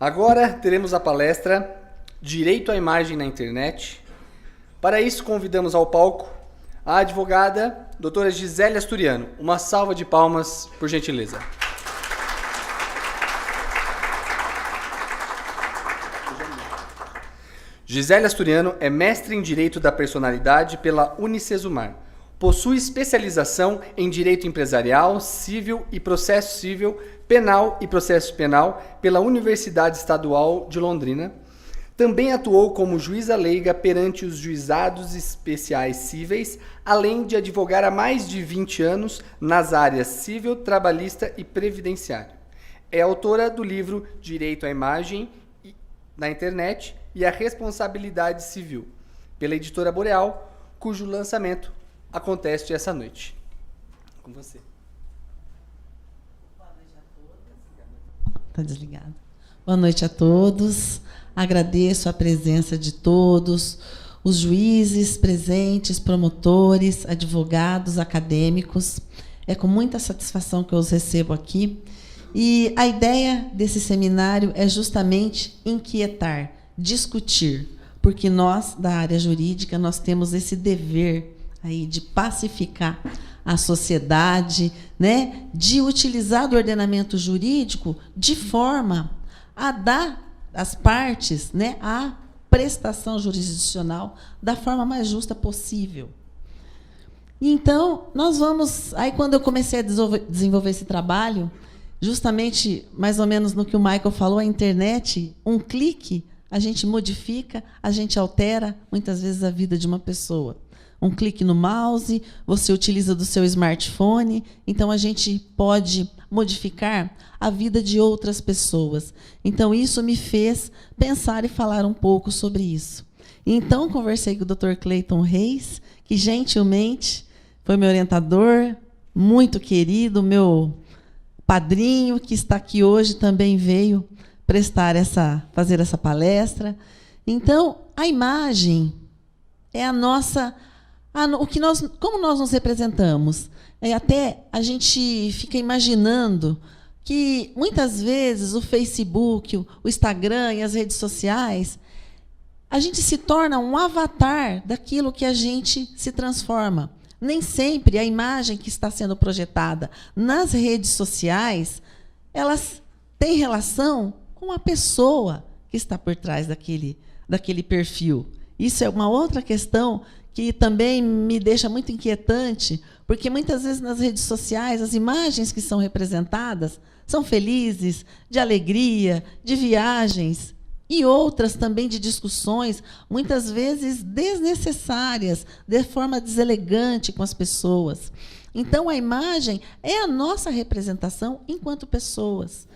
Agora teremos a palestra Direito à Imagem na Internet. Para isso, convidamos ao palco a advogada doutora Gisele Asturiano. Uma salva de palmas, por gentileza. Gisele Asturiano é mestre em Direito da Personalidade pela Unicesumar. Possui especialização em Direito Empresarial, Civil e Processo Civil, Penal e Processo Penal pela Universidade Estadual de Londrina. Também atuou como juíza leiga perante os juizados especiais cíveis, além de advogar há mais de 20 anos nas áreas civil, trabalhista e previdenciário. É autora do livro Direito à Imagem na Internet e a Responsabilidade Civil, pela editora Boreal, cujo lançamento acontece essa noite. Com você. Boa noite a todos. Está desligado. Boa noite a todos. Agradeço a presença de todos, os juízes presentes, promotores, advogados, acadêmicos. É com muita satisfação que eu os recebo aqui. E a ideia desse seminário é justamente inquietar, discutir, porque nós, da área jurídica, nós temos esse dever aí de pacificar a sociedade, né, de utilizar do ordenamento jurídico de forma a dar às partes, né, a prestação jurisdicional da forma mais justa possível. Então, nós vamos... Aí, quando eu comecei a desenvolver esse trabalho, justamente, mais ou menos no que o Michael falou, a internet, um clique, a gente modifica, a gente altera, muitas vezes, a vida de uma pessoa. Um clique no mouse, você utiliza do seu smartphone, então a gente pode modificar a vida de outras pessoas. Então, isso me fez pensar e falar um pouco sobre isso. Então, conversei com o Dr. Cleiton Reis, que gentilmente foi meu orientador, muito querido, meu padrinho, que está aqui hoje, também veio fazer essa palestra. Então, a imagem é a nossa... como nós nos representamos. Até a gente fica imaginando que, muitas vezes, o Facebook, o Instagram e as redes sociais, a gente se torna um avatar daquilo que a gente se transforma. Nem sempre a imagem que está sendo projetada nas redes sociais, elas têm relação com a pessoa que está por trás daquele perfil. Isso é uma outra questão que também me deixa muito inquietante, porque muitas vezes nas redes sociais as imagens que são representadas são felizes, de alegria, de viagens, e outras também de discussões, muitas vezes desnecessárias, de forma deselegante com as pessoas. Então, a imagem é a nossa representação enquanto pessoas.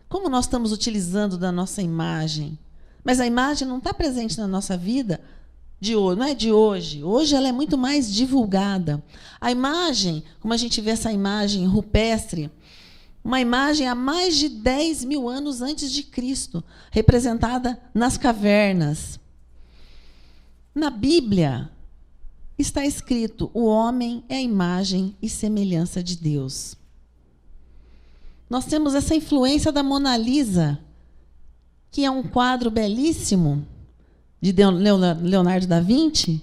Como nós estamos utilizando da nossa imagem? Mas a imagem não está presente na nossa vida de hoje, não é de hoje. Hoje ela é muito mais divulgada. A imagem, como a gente vê essa imagem rupestre, uma imagem há mais de 10 mil anos antes de Cristo, representada nas cavernas. Na Bíblia está escrito: o homem é a imagem e semelhança de Deus. Nós temos essa influência da Mona Lisa, que é um quadro belíssimo, de Leonardo da Vinci,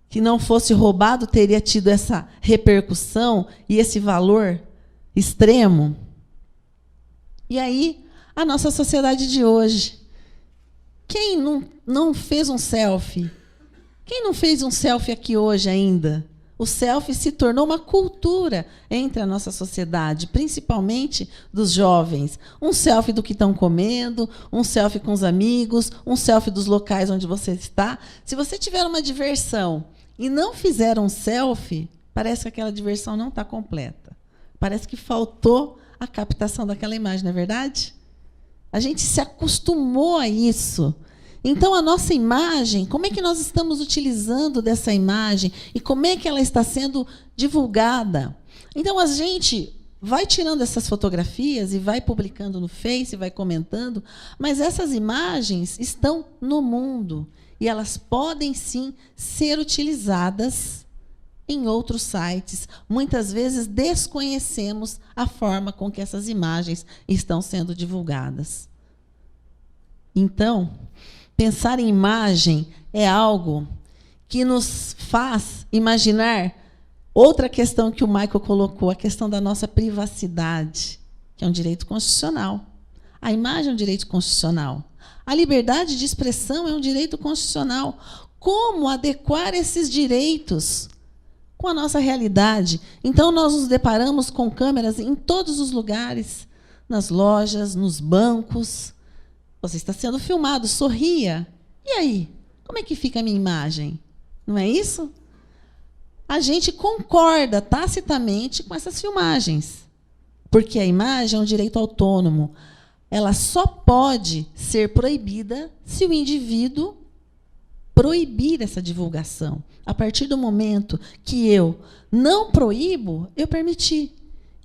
que não fosse roubado, teria tido essa repercussão e esse valor extremo. E aí, a nossa sociedade de hoje. Quem não fez um selfie? Quem não fez um selfie aqui hoje ainda? O selfie se tornou uma cultura entre a nossa sociedade, principalmente dos jovens. Um selfie do que estão comendo, um selfie com os amigos, um selfie dos locais onde você está. Se você tiver uma diversão e não fizer um selfie, parece que aquela diversão não está completa. Parece que faltou a captação daquela imagem, não é verdade? A gente se acostumou a isso. Então, a nossa imagem, como é que nós estamos utilizando dessa imagem e como é que ela está sendo divulgada? Então, a gente vai tirando essas fotografias e vai publicando no Face, vai comentando, mas essas imagens estão no mundo e elas podem, sim, ser utilizadas em outros sites. Muitas vezes desconhecemos a forma com que essas imagens estão sendo divulgadas. Então, pensar em imagem é algo que nos faz imaginar outra questão que o Michael colocou, a questão da nossa privacidade, que é um direito constitucional. A imagem é um direito constitucional. A liberdade de expressão é um direito constitucional. Como adequar esses direitos com a nossa realidade? Então, nós nos deparamos com câmeras em todos os lugares, nas lojas, nos bancos. Você está sendo filmado, sorria. E aí? Como é que fica a minha imagem? Não é isso? A gente concorda tacitamente com essas filmagens, porque a imagem é um direito autônomo. Ela só pode ser proibida se o indivíduo proibir essa divulgação. A partir do momento que eu não proíbo, eu permiti.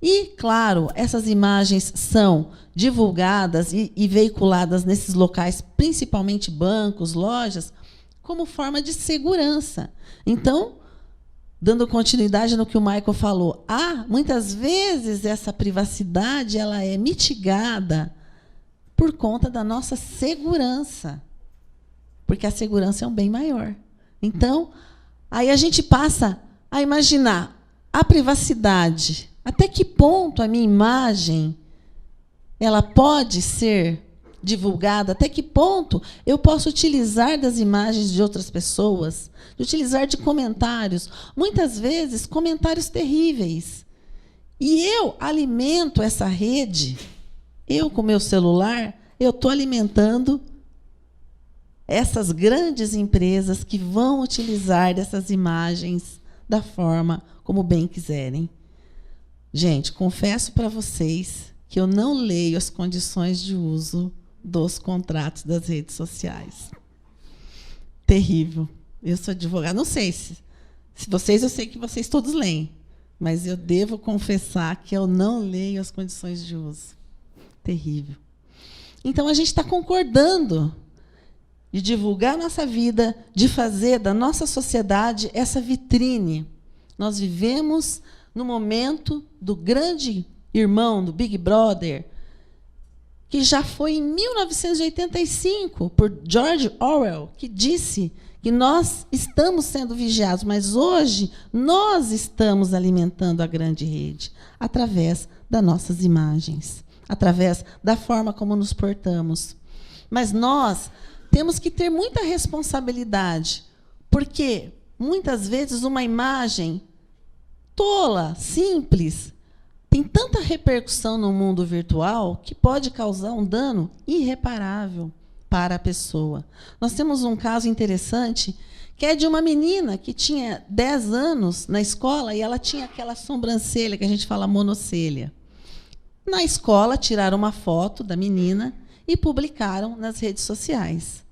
E, claro, essas imagens são divulgadas e veiculadas nesses locais, principalmente bancos, lojas, como forma de segurança. Então, dando continuidade no que o Michael falou, muitas vezes essa privacidade ela é mitigada por conta da nossa segurança, porque a segurança é um bem maior. Então, aí a gente passa a imaginar a privacidade. Até que ponto a minha imagem ela pode ser divulgada? Até que ponto eu posso utilizar das imagens de outras pessoas, utilizar de comentários, muitas vezes comentários terríveis. E eu alimento essa rede, eu com meu celular, eu estou alimentando essas grandes empresas que vão utilizar dessas imagens da forma como bem quiserem. Gente, confesso para vocês que eu não leio as condições de uso dos contratos das redes sociais. Terrível. Eu sou advogada. Não sei se vocês, eu sei que vocês todos leem, mas eu devo confessar que eu não leio as condições de uso. Terrível. Então, a gente está concordando de divulgar a nossa vida, de fazer da nossa sociedade essa vitrine. Nós vivemos no momento do grande irmão, do Big Brother, que já foi em 1985, por George Orwell, que disse que nós estamos sendo vigiados, mas hoje nós estamos alimentando a grande rede através das nossas imagens, através da forma como nos portamos. Mas nós temos que ter muita responsabilidade, porque muitas vezes uma imagem tola, simples, tem tanta repercussão no mundo virtual que pode causar um dano irreparável para a pessoa. Nós temos um caso interessante, que é de uma menina que tinha 10 anos na escola e ela tinha aquela sobrancelha que a gente fala monocelha. Na escola, tiraram uma foto da menina e publicaram nas redes sociais.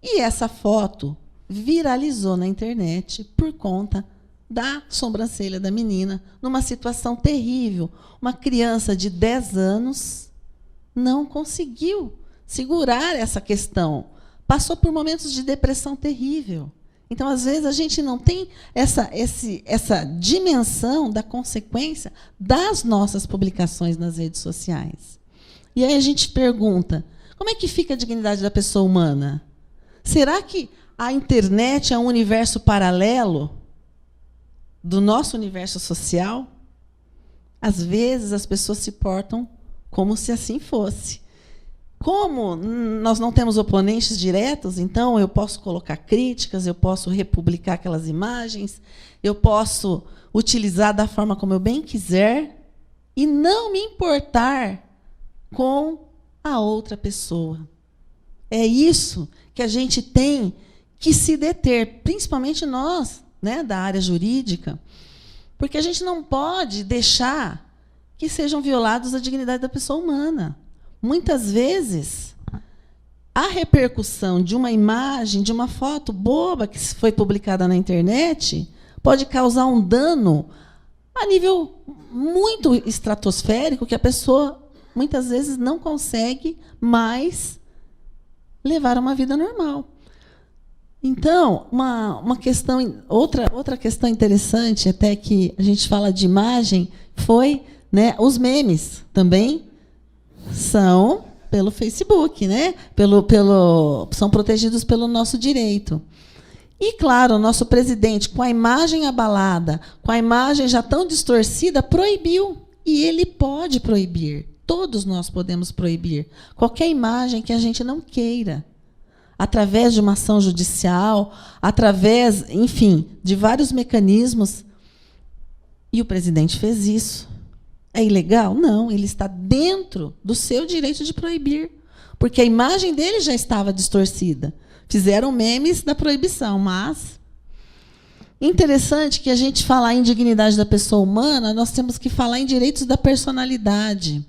E essa foto viralizou na internet por conta da sobrancelha da menina, numa situação terrível. Uma criança de 10 anos não conseguiu segurar essa questão. Passou por momentos de depressão terrível. Então, às vezes, a gente não tem essa dimensão da consequência das nossas publicações nas redes sociais. E aí a gente pergunta, como é que fica a dignidade da pessoa humana? Será que a internet é um universo paralelo do nosso universo social? Às vezes, as pessoas se portam como se assim fosse. Como nós não temos oponentes diretos, então eu posso colocar críticas, eu posso republicar aquelas imagens, eu posso utilizar da forma como eu bem quiser e não me importar com a outra pessoa. É isso que a gente tem que se deter, principalmente nós, né, da área jurídica, porque a gente não pode deixar que sejam violados a dignidade da pessoa humana. Muitas vezes, a repercussão de uma imagem, de uma foto boba que foi publicada na internet, pode causar um dano a nível muito estratosférico, que a pessoa, muitas vezes, não consegue mais levar uma vida normal. Então, uma questão, outra questão interessante, até que a gente fala de imagem, foi, né, os memes também são pelo Facebook, né? São protegidos pelo nosso direito. E, claro, o nosso presidente, com a imagem abalada, com a imagem já tão distorcida, proibiu. E ele pode proibir. Todos nós podemos proibir qualquer imagem que a gente não queira. Através de uma ação judicial, através, enfim, de vários mecanismos. E o presidente fez isso. É ilegal? Não, ele está dentro do seu direito de proibir. Porque a imagem dele já estava distorcida. Fizeram memes da proibição, mas... Interessante que a gente falar em dignidade da pessoa humana, nós temos que falar em direitos da personalidade.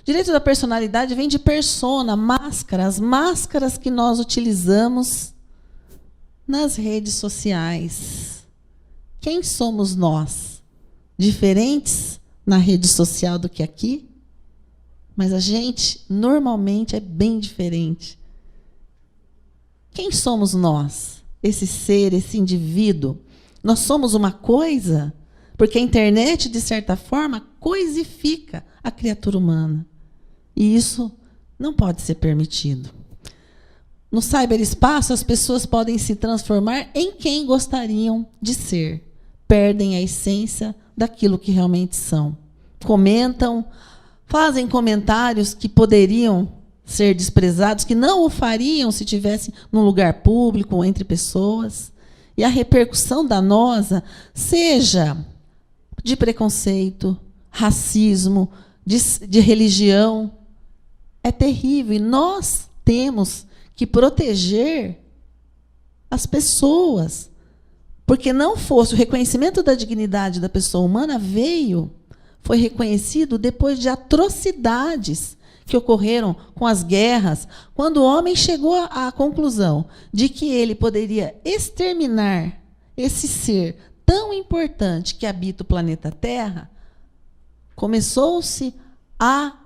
Direito da personalidade vem de persona, máscara, as máscaras que nós utilizamos nas redes sociais. Quem somos nós? Diferentes na rede social do que aqui? Mas a gente, normalmente, é bem diferente. Quem somos nós? Esse ser, esse indivíduo? Nós somos uma coisa? Porque a internet, de certa forma, coisifica a criatura humana. E isso não pode ser permitido. No cyberespaço, as pessoas podem se transformar em quem gostariam de ser. Perdem a essência daquilo que realmente são. Comentam, fazem comentários que poderiam ser desprezados, que não o fariam se estivessem num lugar público ou entre pessoas. E a repercussão danosa, seja de preconceito, racismo, de religião, é terrível. E nós temos que proteger as pessoas. Porque não fosse o reconhecimento da dignidade da pessoa humana foi reconhecido depois de atrocidades que ocorreram com as guerras, quando o homem chegou à conclusão de que ele poderia exterminar esse ser tão importante que habita o planeta Terra, começou-se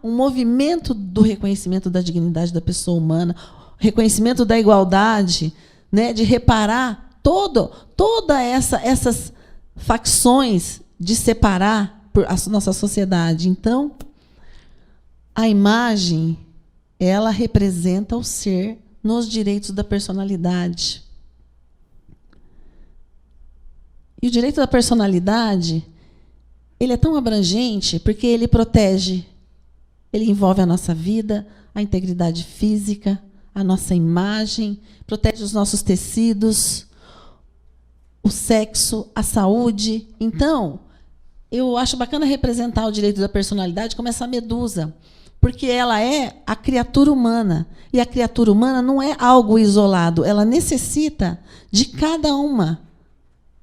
um movimento do reconhecimento da dignidade da pessoa humana, reconhecimento da igualdade, né, de reparar toda essas facções de separar a nossa sociedade. Então, a imagem, ela representa o ser nos direitos da personalidade. E o direito da personalidade, ele é tão abrangente porque ele protege, ele envolve a nossa vida, a integridade física, a nossa imagem, protege os nossos tecidos, o sexo, a saúde. Então, eu acho bacana representar o direito da personalidade como essa medusa, porque ela é a criatura humana. E a criatura humana não é algo isolado, ela necessita de cada uma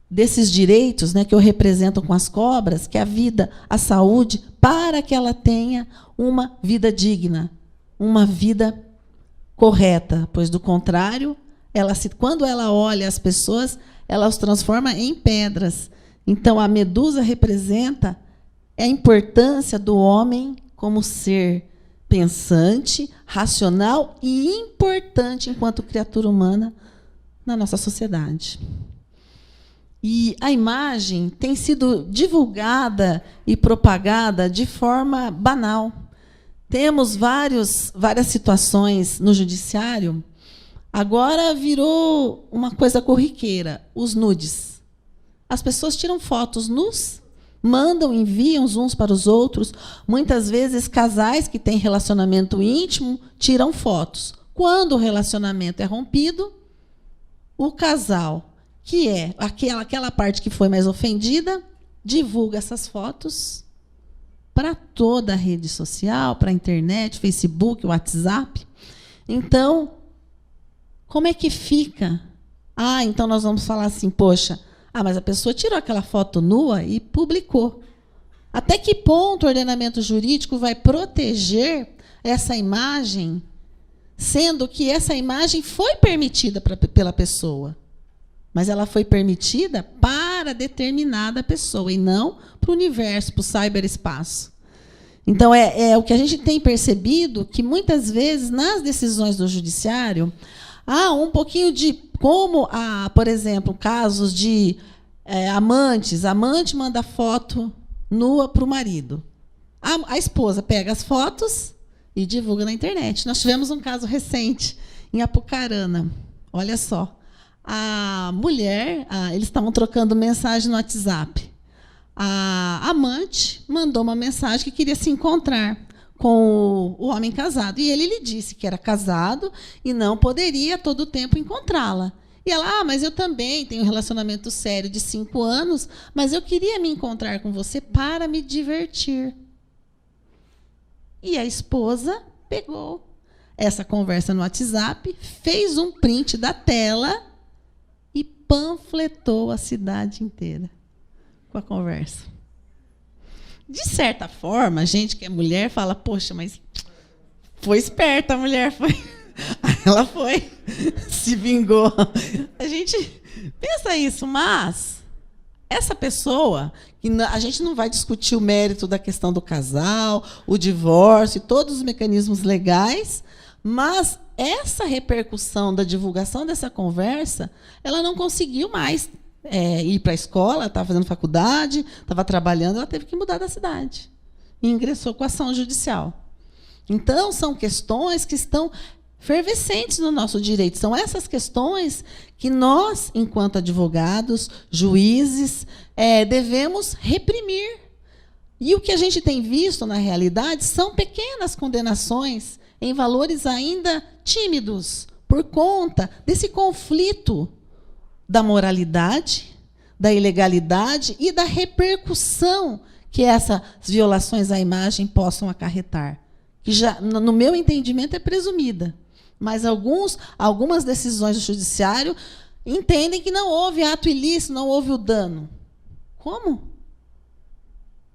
desses direitos, né, que eu represento com as cobras, que é a vida, a saúde, para que ela tenha uma vida digna, uma vida correta, pois, do contrário, quando ela olha as pessoas, ela os transforma em pedras. Então, a medusa representa a importância do homem como ser pensante, racional e importante enquanto criatura humana na nossa sociedade. E a imagem tem sido divulgada e propagada de forma banal. Temos várias situações no judiciário. Agora virou uma coisa corriqueira, os nudes. As pessoas tiram fotos nus, mandam, enviam uns para os outros. Muitas vezes, casais que têm relacionamento íntimo tiram fotos. Quando o relacionamento é rompido, o casal, que é aquela parte que foi mais ofendida, divulga essas fotos para toda a rede social, para a internet, Facebook, WhatsApp. Então, como é que fica? Então nós vamos falar assim, poxa, mas a pessoa tirou aquela foto nua e publicou. Até que ponto o ordenamento jurídico vai proteger essa imagem, sendo que essa imagem foi permitida pela pessoa? Mas ela foi permitida para determinada pessoa e não para o universo, para o cyberespaço. Então, é o que a gente tem percebido, que muitas vezes, nas decisões do judiciário, há um pouquinho de como, por exemplo, casos de amantes. A amante manda foto nua para o marido. A esposa pega as fotos e divulga na internet. Nós tivemos um caso recente em Apucarana. Olha só. A mulher, eles estavam trocando mensagem no WhatsApp. A amante mandou uma mensagem que queria se encontrar com o homem casado. E ele lhe disse que era casado e não poderia todo o tempo encontrá-la. E ela, mas eu também tenho um relacionamento sério de 5 anos, mas eu queria me encontrar com você para me divertir. E a esposa pegou essa conversa no WhatsApp, fez um print da tela e panfletou a cidade inteira com a conversa. De certa forma, a gente que é mulher fala, poxa, mas foi esperta a mulher, foi. Ela foi, se vingou. A gente pensa isso, mas essa pessoa, que a gente não vai discutir o mérito da questão do casal, o divórcio, todos os mecanismos legais, mas essa repercussão da divulgação dessa conversa, ela não conseguiu mais ir para a escola, estava fazendo faculdade, estava trabalhando, ela teve que mudar da cidade. E ingressou com ação judicial. Então, são questões que estão fervescentes no nosso direito. São essas questões que nós, enquanto advogados, juízes, devemos reprimir. E o que a gente tem visto, na realidade, são pequenas condenações em valores ainda tímidos, por conta desse conflito da moralidade, da ilegalidade e da repercussão que essas violações à imagem possam acarretar. Que já, no meu entendimento, é presumida. Mas algumas decisões do judiciário entendem que não houve ato ilícito, não houve o dano. Como?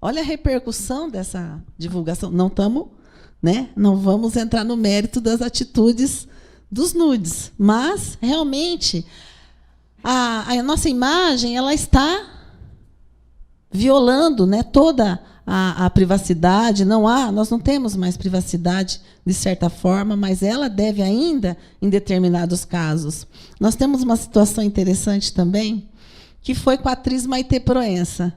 Olha a repercussão dessa divulgação. Não vamos entrar no mérito das atitudes dos nudes, mas realmente a nossa imagem ela está violando, toda a privacidade. Nós não temos mais privacidade, de certa forma, mas ela deve ainda em determinados casos. Nós temos uma situação interessante também, que foi com a atriz Maitê Proença.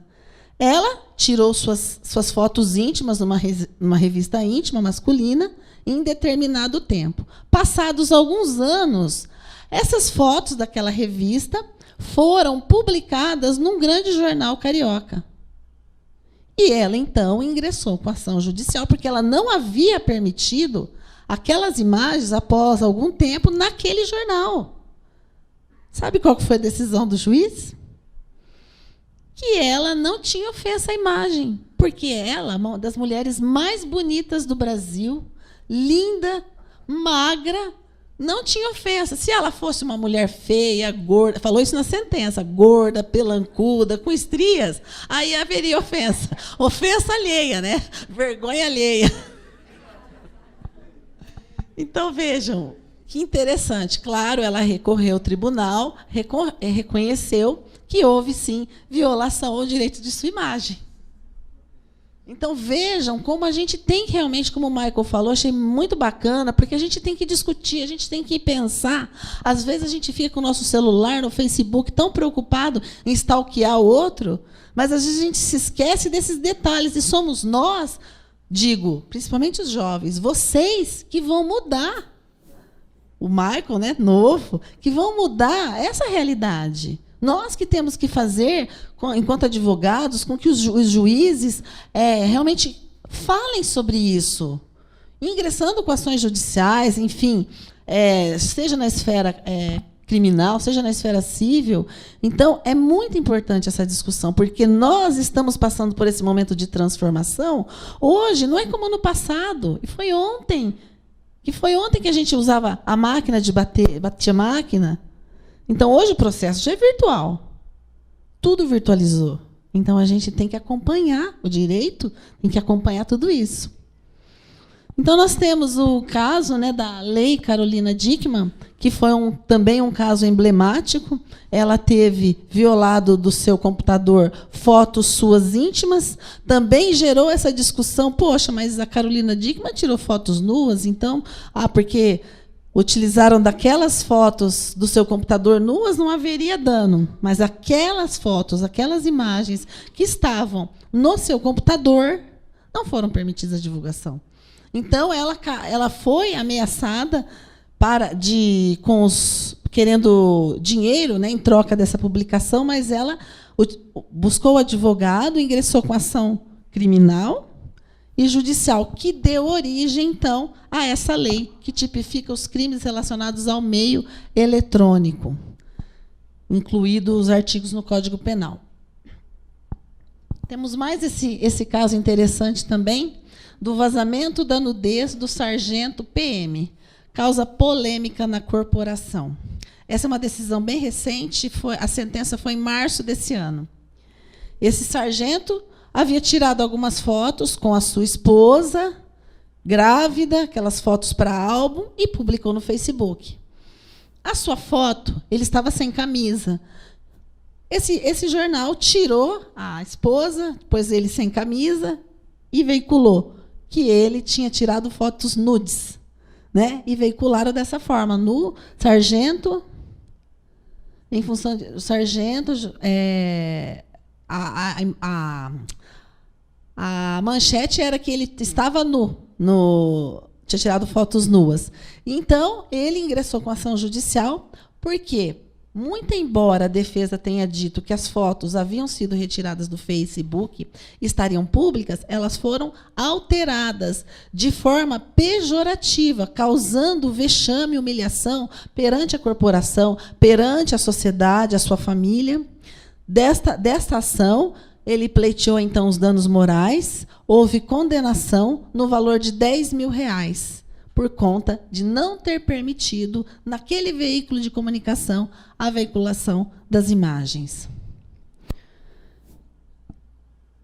Ela tirou suas fotos íntimas numa revista íntima masculina em determinado tempo. Passados alguns anos, essas fotos daquela revista foram publicadas num grande jornal carioca. E ela, então, ingressou com ação judicial, porque ela não havia permitido aquelas imagens, após algum tempo, naquele jornal. Sabe qual foi a decisão do juiz? Que ela não tinha ofensa à imagem, porque ela, uma das mulheres mais bonitas do Brasil, linda, magra, não tinha ofensa. Se ela fosse uma mulher feia, gorda, falou isso na sentença, gorda, pelancuda, com estrias, aí haveria ofensa. Ofensa alheia, vergonha alheia. Então, vejam, que interessante. Claro, ela recorreu ao tribunal, reconheceu que houve, sim, violação ao direito de sua imagem. Então, vejam como a gente tem que realmente, como o Michael falou, achei muito bacana, porque a gente tem que discutir, a gente tem que pensar. Às vezes a gente fica com o nosso celular no Facebook tão preocupado em stalkear o outro, mas às vezes a gente se esquece desses detalhes, e somos nós, principalmente os jovens, vocês que vão mudar. O Michael, novo, que vão mudar essa realidade. Nós que temos que fazer, enquanto advogados, com que os juízes realmente falem sobre isso, ingressando com ações judiciais, enfim, seja na esfera criminal, seja na esfera civil. Então, é muito importante essa discussão, porque nós estamos passando por esse momento de transformação. Hoje, não é como no passado, e foi ontem. Que a gente usava a máquina de batia a máquina. Então, hoje o processo já é virtual. Tudo virtualizou. Então, a gente tem que acompanhar o direito, tem que acompanhar tudo isso. Então, nós temos o caso da Lei Carolina Dickmann, que foi também um caso emblemático. Ela teve violado do seu computador fotos suas íntimas. Também gerou essa discussão. Poxa, mas a Carolina Dickmann tirou fotos nuas, então... porque... utilizaram daquelas fotos do seu computador nuas, não haveria dano. Mas aquelas fotos, aquelas imagens que estavam no seu computador, não foram permitidas a divulgação. Então, ela foi ameaçada querendo dinheiro, né, em troca dessa publicação, mas ela buscou o advogado, ingressou com ação criminal e judicial, que deu origem, então, a essa lei que tipifica os crimes relacionados ao meio eletrônico, incluídos os artigos no Código Penal. Temos mais esse caso interessante também, do vazamento da nudez do sargento PM. Causa polêmica na corporação. Essa é uma decisão bem recente, a sentença foi em março desse ano. Esse sargento havia tirado algumas fotos com a sua esposa, grávida, aquelas fotos para álbum, e publicou no Facebook. A sua foto, ele estava sem camisa. Esse jornal tirou a esposa, pôs ele sem camisa e veiculou que ele tinha tirado fotos nudes, né? E veicularam dessa forma, no sargento, em função de sargento, a manchete era que ele estava tinha tirado fotos nuas. Então, ele ingressou com ação judicial, porque, muito embora a defesa tenha dito que as fotos haviam sido retiradas do Facebook e estariam públicas, elas foram alteradas de forma pejorativa, causando vexame e humilhação perante a corporação, perante a sociedade, a sua família. Desta ação, ele pleiteou, então, os danos morais. Houve condenação no valor de R$10 mil, por conta de não ter permitido, naquele veículo de comunicação, a veiculação das imagens.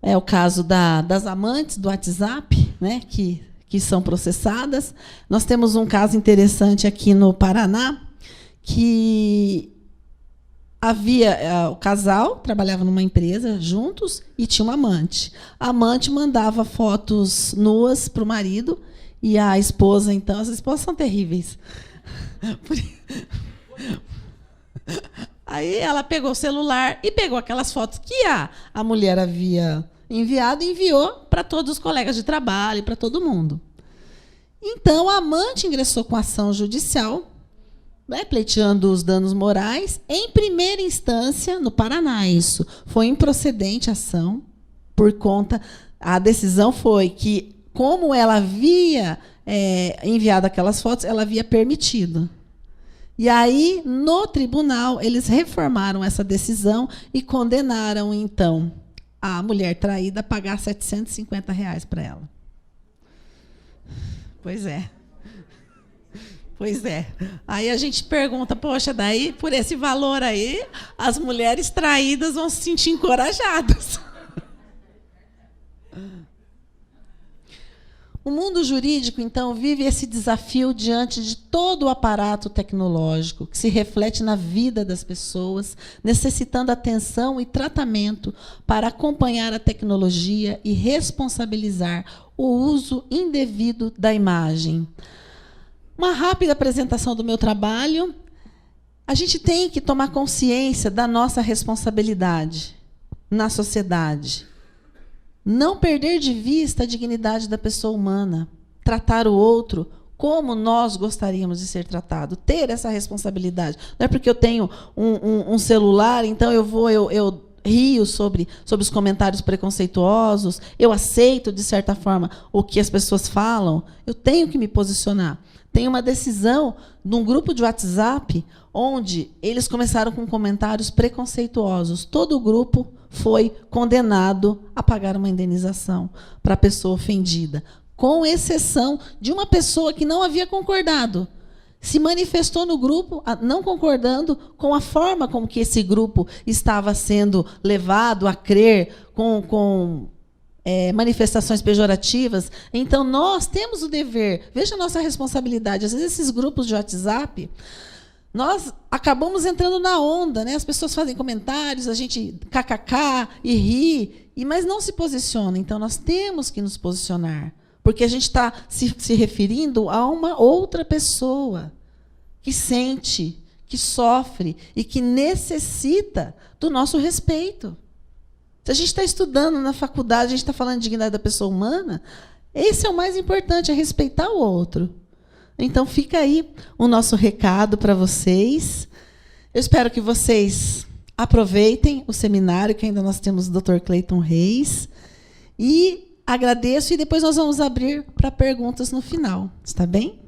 É o caso das amantes do WhatsApp, né, que são processadas. Nós temos um caso interessante aqui no Paraná, que o casal trabalhava numa empresa juntos e tinha uma amante. A amante mandava fotos nuas para o marido e a esposa, então, as esposas são terríveis. Aí ela pegou o celular e pegou aquelas fotos que a mulher havia enviado e enviou para todos os colegas de trabalho, para todo mundo. Então, a amante ingressou com ação judicial, né, pleiteando os danos morais. Em primeira instância, no Paraná, isso foi improcedente a ação, por conta. A decisão foi que, como ela havia enviado aquelas fotos, ela havia permitido. E aí, no tribunal, eles reformaram essa decisão e condenaram, então, a mulher traída a pagar R$750 para ela. Pois é. Pois é. Aí a gente pergunta, poxa, daí, por esse valor aí, as mulheres traídas vão se sentir encorajadas. O mundo jurídico, então, vive esse desafio diante de todo o aparato tecnológico, que se reflete na vida das pessoas, necessitando atenção e tratamento para acompanhar a tecnologia e responsabilizar o uso indevido da imagem. Uma rápida apresentação do meu trabalho. A gente tem que tomar consciência da nossa responsabilidade na sociedade. Não perder de vista a dignidade da pessoa humana. Tratar o outro como nós gostaríamos de ser tratado. Ter essa responsabilidade. Não é porque eu tenho um celular, então eu rio sobre os comentários preconceituosos, eu aceito, de certa forma, o que as pessoas falam. Eu tenho que me posicionar. Tem uma decisão num grupo de WhatsApp onde eles começaram com comentários preconceituosos. Todo o grupo foi condenado a pagar uma indenização para a pessoa ofendida, com exceção de uma pessoa que não havia concordado. Se manifestou no grupo não concordando com a forma como que esse grupo estava sendo levado a crer, com manifestações pejorativas. Então, nós temos o dever, veja a nossa responsabilidade. Às vezes, esses grupos de WhatsApp, nós acabamos entrando na onda, né? As pessoas fazem comentários, a gente kkk e ri, mas não se posiciona. Então, nós temos que nos posicionar, porque a gente está se referindo a uma outra pessoa que sente, que sofre e que necessita do nosso respeito. Se a gente está estudando na faculdade, a gente está falando de dignidade da pessoa humana, esse é o mais importante, é respeitar o outro. Então, fica aí o nosso recado para vocês. Eu espero que vocês aproveitem o seminário, que ainda nós temos o Dr. Cleiton Reis. E agradeço, e depois nós vamos abrir para perguntas no final. Está bem?